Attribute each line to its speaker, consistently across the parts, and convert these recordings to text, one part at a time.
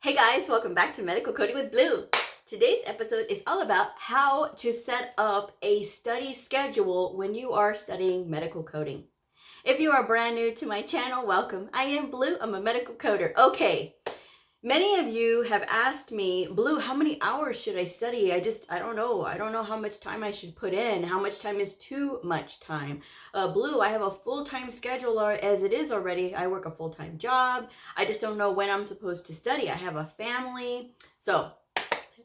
Speaker 1: Hey guys, welcome back to Medical Coding with Blue. Today's episode is all about how to set up a study schedule when you are studying medical coding. If you are brand new to my channel, welcome. I am Blue, I'm a medical coder. Okay, many of you have asked me, Blue, how many hours should I study? I don't know. I don't know how much time I should put in. How much time is too much time? Blue, I have a full-time schedule as it is already. I work a full-time job. I just don't know when I'm supposed to study. I have a family. So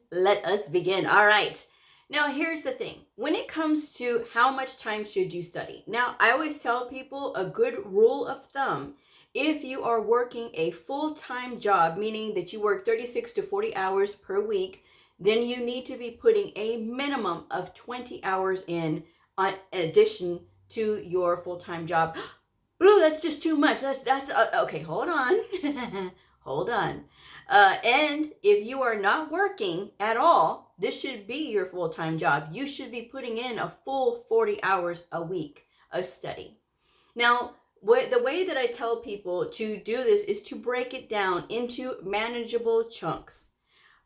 Speaker 1: let us begin. All right. Now, here's the thing. When it comes to how much time should you study? Now, I always tell people a good rule of thumb. If you are working a full-time job, meaning that you work 36 to 40 hours per week, then you need to be putting a minimum of 20 hours in addition to your full-time job. Blue, that's just too much. That's okay, hold on. Hold on. And if you are not working at all, this should be your full-time job. You should be putting in a full 40 hours a week of study. Now, the way that I tell people to do this is to break it down into manageable chunks.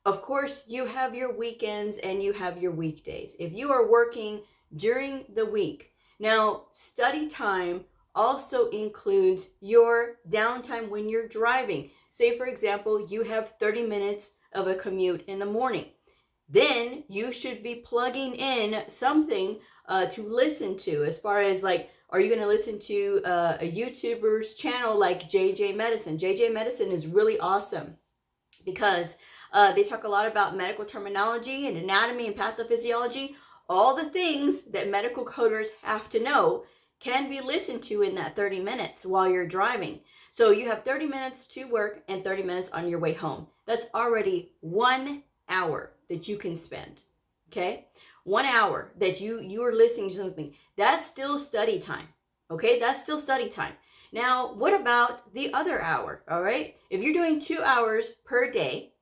Speaker 1: Of course, you have your weekends and you have your weekdays. If you are working during the week, now study time also includes your downtime when you're driving. Say, for example, you have 30 minutes of a commute in the morning. Then you should be plugging in something to listen to, as far as like, are you going to listen to a YouTuber's channel like JJ Medicine? JJ Medicine is really awesome because they talk a lot about medical terminology and anatomy and pathophysiology. All the things that medical coders have to know can be listened to in that 30 minutes while you're driving. So you have 30 minutes to work and 30 minutes on your way home. That's already 1 hour that you can spend, okay? 1 hour that you are listening to something. That's still study time, okay? That's still study time. Now, what about the other hour, all right? If you're doing 2 hours per day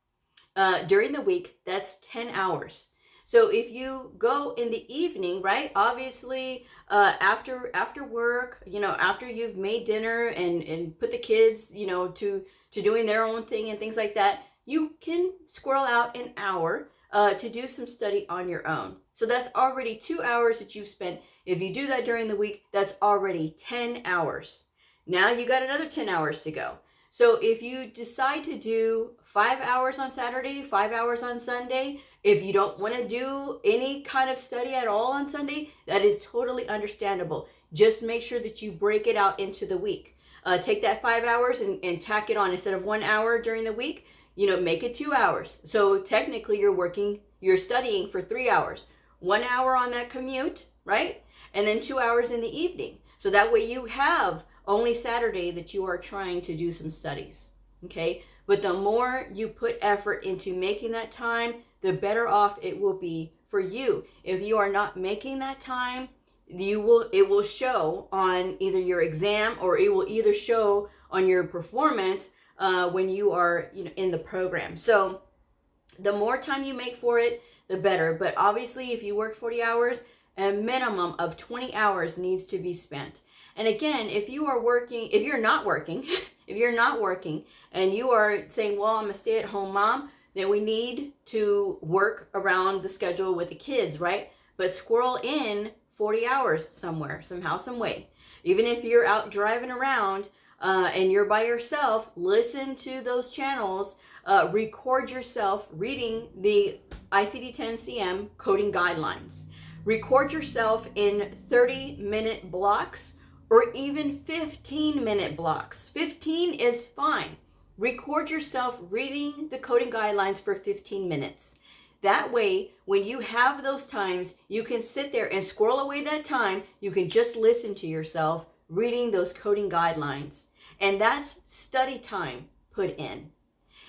Speaker 1: during the week, that's 10 hours. So if you go in the evening, right, obviously after work, after you've made dinner and put the kids, to doing their own thing and things like that, you can squirrel out an hour to do some study on your own. So that's already 2 hours that you've spent. If you do that during the week, that's already 10 hours. Now you got another 10 hours to go. So if you decide to do 5 hours on Saturday, 5 hours on Sunday, if you don't want to do any kind of study at all on Sunday, that is totally understandable. Just make sure that you break it out into the week. Take that 5 hours and tack it on. Instead of 1 hour during the week, make it 2 hours. So technically you're studying for 3 hours. 1 hour on that commute, right? And then 2 hours in the evening. So that way you have only Saturday that you are trying to do some studies, okay? But the more you put effort into making that time, the better off it will be for you. If you are not making that time, it will show on either your exam, or it will either show on your performance when you are in the program. So the more time you make for it, the better. But obviously, if you work 40 hours, a minimum of 20 hours needs to be spent. And again, if you're not working, and you are saying, well, I'm a stay-at-home mom, then we need to work around the schedule with the kids, right? But squirrel in 40 hours somewhere, somehow, some way. Even if you're out driving around and you're by yourself, listen to those channels, record yourself reading the ICD-10-CM coding guidelines. Record yourself in 30-minute blocks or even 15-minute blocks. 15 is fine. Record yourself reading the coding guidelines for 15 minutes. That way, when you have those times, you can sit there and squirrel away that time. You can just listen to yourself reading those coding guidelines. And that's study time put in.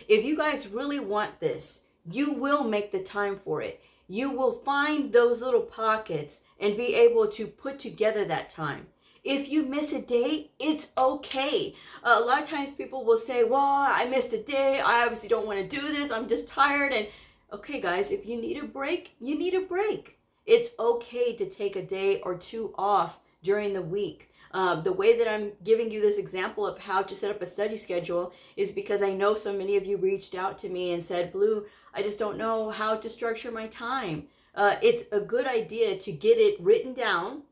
Speaker 1: If you guys really want this, you will make the time for it. You will find those little pockets and be able to put together that time. If you miss a day, it's okay. A lot of times people will say, well, I missed a day. I obviously don't want to do this. I'm just tired. And okay, guys, if you need a break, you need a break. It's okay to take a day or two off during the week. The way that I'm giving you this example of how to set up a study schedule is because I know so many of you reached out to me and said, Blue, I just don't know how to structure my time. It's a good idea to get it written down,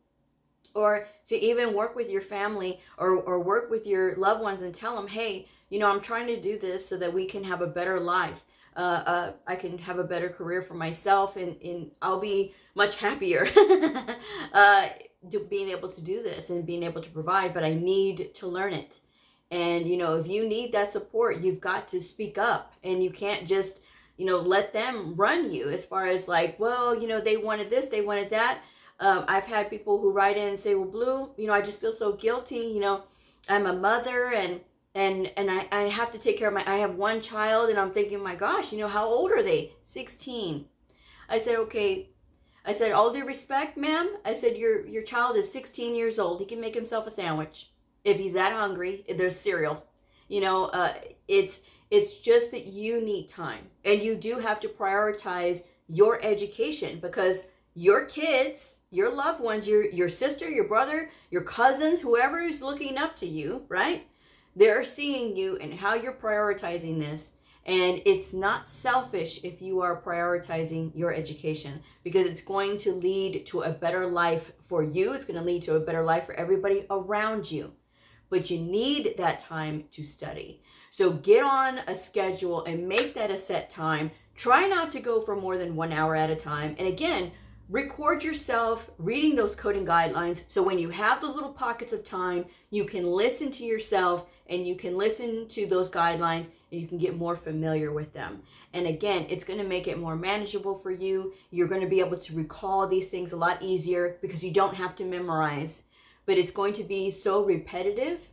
Speaker 1: or to even work with your family or work with your loved ones and tell them, hey, I'm trying to do this so that we can have a better life. I can have a better career for myself, and I'll be much happier being able to do this and being able to provide, but I need to learn it. And, if you need that support, you've got to speak up, and you can't just, let them run you as far as like, well, they wanted this, they wanted that. I've had people who write in and say, well, Blue, I just feel so guilty. I'm a mother, and I have to take care of I have one child, and I'm thinking, my gosh, how old are they? 16. I said, okay. I said, all due respect, ma'am. I said, your child is 16 years old. He can make himself a sandwich. If he's that hungry, there's cereal. It's just that you need time, and you do have to prioritize your education, because your kids, your loved ones, your sister, your brother, your cousins, whoever is looking up to you, right? They're seeing you and how you're prioritizing this. And it's not selfish if you are prioritizing your education, because it's going to lead to a better life for you. It's going to lead to a better life for everybody around you. But you need that time to study. So get on a schedule and make that a set time. Try not to go for more than 1 hour at a time. And again, record yourself reading those coding guidelines, so when you have those little pockets of time, you can listen to yourself and you can listen to those guidelines, and you can get more familiar with them. And again, it's going to make it more manageable for you. You're going to be able to recall these things a lot easier because you don't have to memorize. But it's going to be so repetitive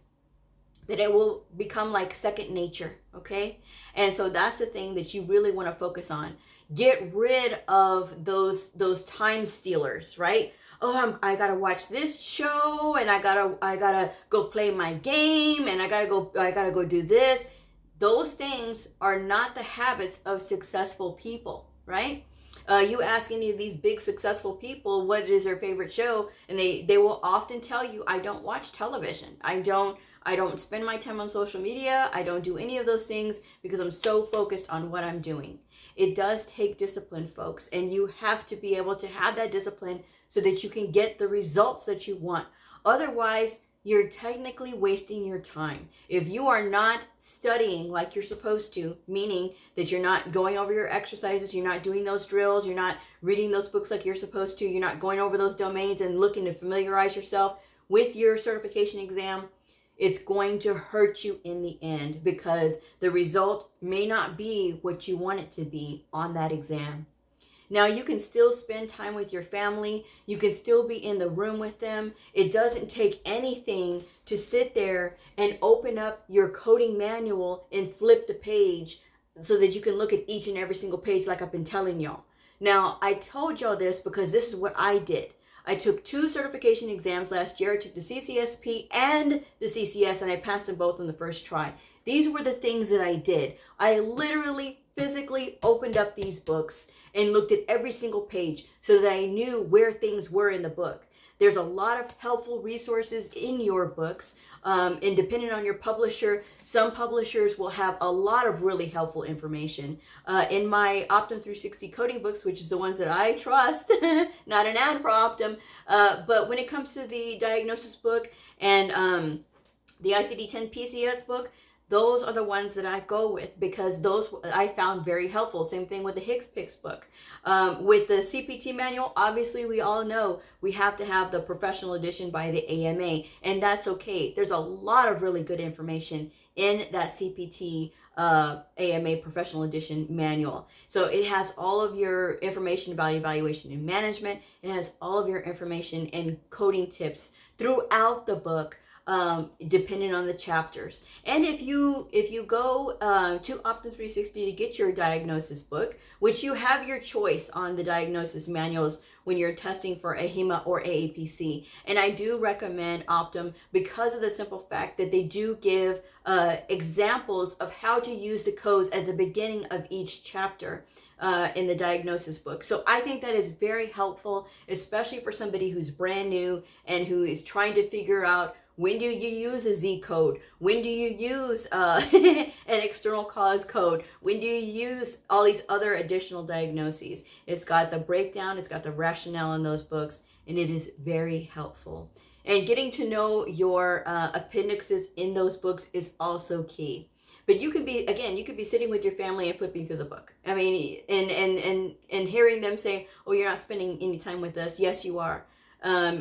Speaker 1: that it will become like second nature, okay? And so that's the thing that you really want to focus on. Get rid of those time stealers, right? Oh, I gotta watch this show, and I gotta go play my game, and I gotta go do this. Those things are not the habits of successful people, right? You ask any of these big successful people what is their favorite show, and they will often tell you, I don't watch television. I don't spend my time on social media. I don't do any of those things because I'm so focused on what I'm doing. It does take discipline, folks, and you have to be able to have that discipline so that you can get the results that you want. Otherwise, you're technically wasting your time. If you are not studying like you're supposed to, meaning that you're not going over your exercises, you're not doing those drills, you're not reading those books like you're supposed to, you're not going over those domains and looking to familiarize yourself with your certification exam, it's going to hurt you in the end, because the result may not be what you want it to be on that exam. Now, you can still spend time with your family. You can still be in the room with them. It doesn't take anything to sit there and open up your coding manual and flip the page so that you can look at each and every single page like I've been telling y'all. Now, I told y'all this because this is what I did. I took 2 certification exams last year. I took the CCSP and the CCS, and I passed them both on the first try. These were the things that I did. I literally, physically opened up these books and looked at every single page so that I knew where things were in the book. There's a lot of helpful resources in your books. And depending on your publisher, some publishers will have a lot of really helpful information. In my Optum 360 coding books, which is the ones that I trust, not an ad for Optum, but when it comes to the diagnosis book and the ICD-10 PCS book, those are the ones that I go with because those I found very helpful. Same thing with the Higgs Picks book. With the CPT manual, obviously we all know we have to have the professional edition by the AMA, and that's okay. There's a lot of really good information in that CPT AMA professional edition manual. So it has all of your information about evaluation and management. It has all of your information and coding tips throughout the book. Depending on the chapters. And if you go to Optum 360 to get your diagnosis book, which you have your choice on the diagnosis manuals, when you're testing for AHIMA or AAPC. And I do recommend Optum because of the simple fact that they do give examples of how to use the codes at the beginning of each chapter in the diagnosis book. So I think that is very helpful, especially for somebody who's brand new and who is trying to figure out, when do you use a Z code? When do you use an external cause code? When do you use all these other additional diagnoses? It's got the breakdown, it's got the rationale in those books, and it is very helpful. And getting to know your appendixes in those books is also key. But you could be, again, you could be sitting with your family and flipping through the book. I mean, and hearing them say, oh, you're not spending any time with us. Yes, you are.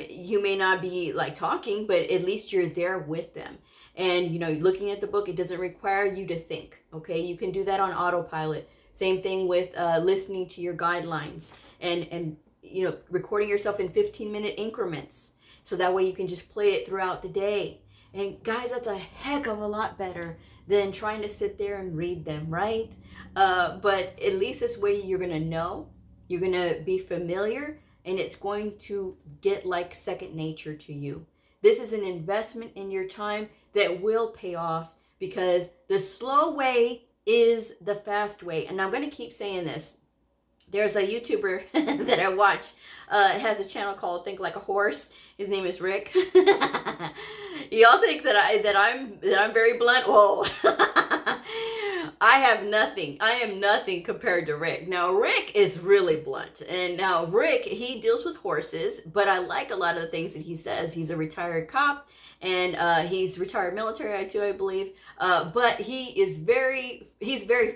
Speaker 1: You may not be like talking, but at least you're there with them. And, you know, looking at the book, it doesn't require you to think. Okay. You can do that on autopilot. Same thing with listening to your guidelines and, you know, recording yourself in 15-minute increments. So that way you can just play it throughout the day. And guys, that's a heck of a lot better than trying to sit there and read them, right? But at least this way you're going to know, you're going to be familiar, and it's going to get like second nature to you. This is an investment in your time that will pay off, because the slow way is the fast way. And I'm going to keep saying this. There's a YouTuber that I watch. Has a channel called Think Like a Horse. His name is Rick. Y'all think that I'm very blunt? Whoa. I am nothing compared to Rick. Now, Rick is really blunt. And now Rick, he deals with horses, but I like a lot of the things that he says. He's a retired cop, and he's retired military too, I believe. But he's very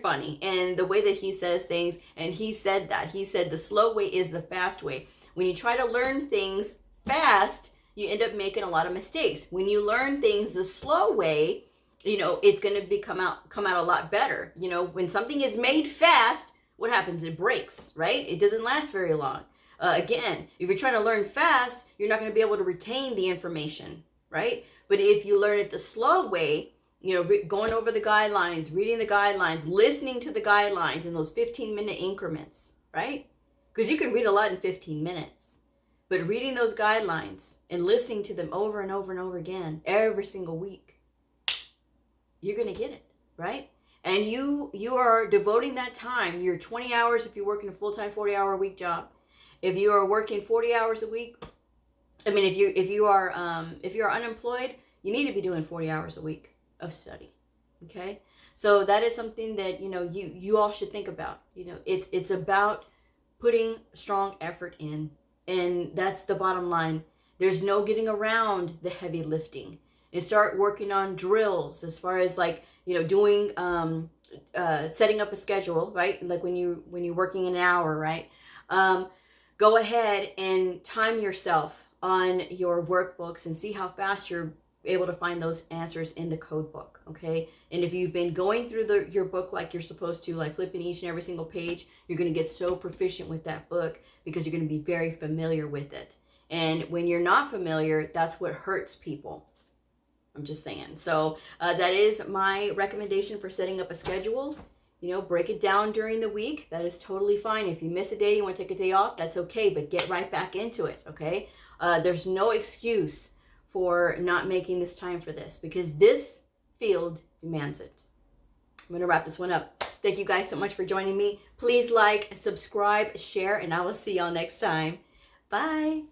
Speaker 1: funny, and the way that he says things, and he said the slow way is the fast way. When you try to learn things fast, you end up making a lot of mistakes. When you learn things the slow way, you know, it's going to come out a lot better. You know, when something is made fast, what happens? It breaks, right? It doesn't last very long. Again, if you're trying to learn fast, you're not going to be able to retain the information, right? But if you learn it the slow way, you know, going over the guidelines, reading the guidelines, listening to the guidelines in those 15-minute increments, right? Because you can read a lot in 15 minutes. But reading those guidelines and listening to them over and over and over again every single week, you're going to get it, right? And you are devoting that time, your 20 hours if you're working a full-time 40-hour a week job. If you are working 40 hours a week, I mean, if you are unemployed, you need to be doing 40 hours a week of study. Okay? So that is something that, you know, you all should think about. You know, it's about putting strong effort in, and that's the bottom line. There's no getting around the heavy lifting. And start working on drills as far as, like, you know, doing setting up a schedule, right? Like when you're working an hour, right? Go ahead and time yourself on your workbooks and see how fast you're able to find those answers in the code book, okay? And if you've been going through your book like you're supposed to, like flipping each and every single page, you're going to get so proficient with that book because you're going to be very familiar with it. And when you're not familiar, that's what hurts people. I'm just saying. So that is my recommendation for setting up a schedule. You know, break it down during the week. That is totally fine. If you miss a day, you want to take a day off, that's okay, but get right back into it, okay? There's no excuse for not making this time for this, because this field demands it. I'm going to wrap this one up. Thank you guys so much for joining me. Please like, subscribe, share, and I will see y'all next time. Bye.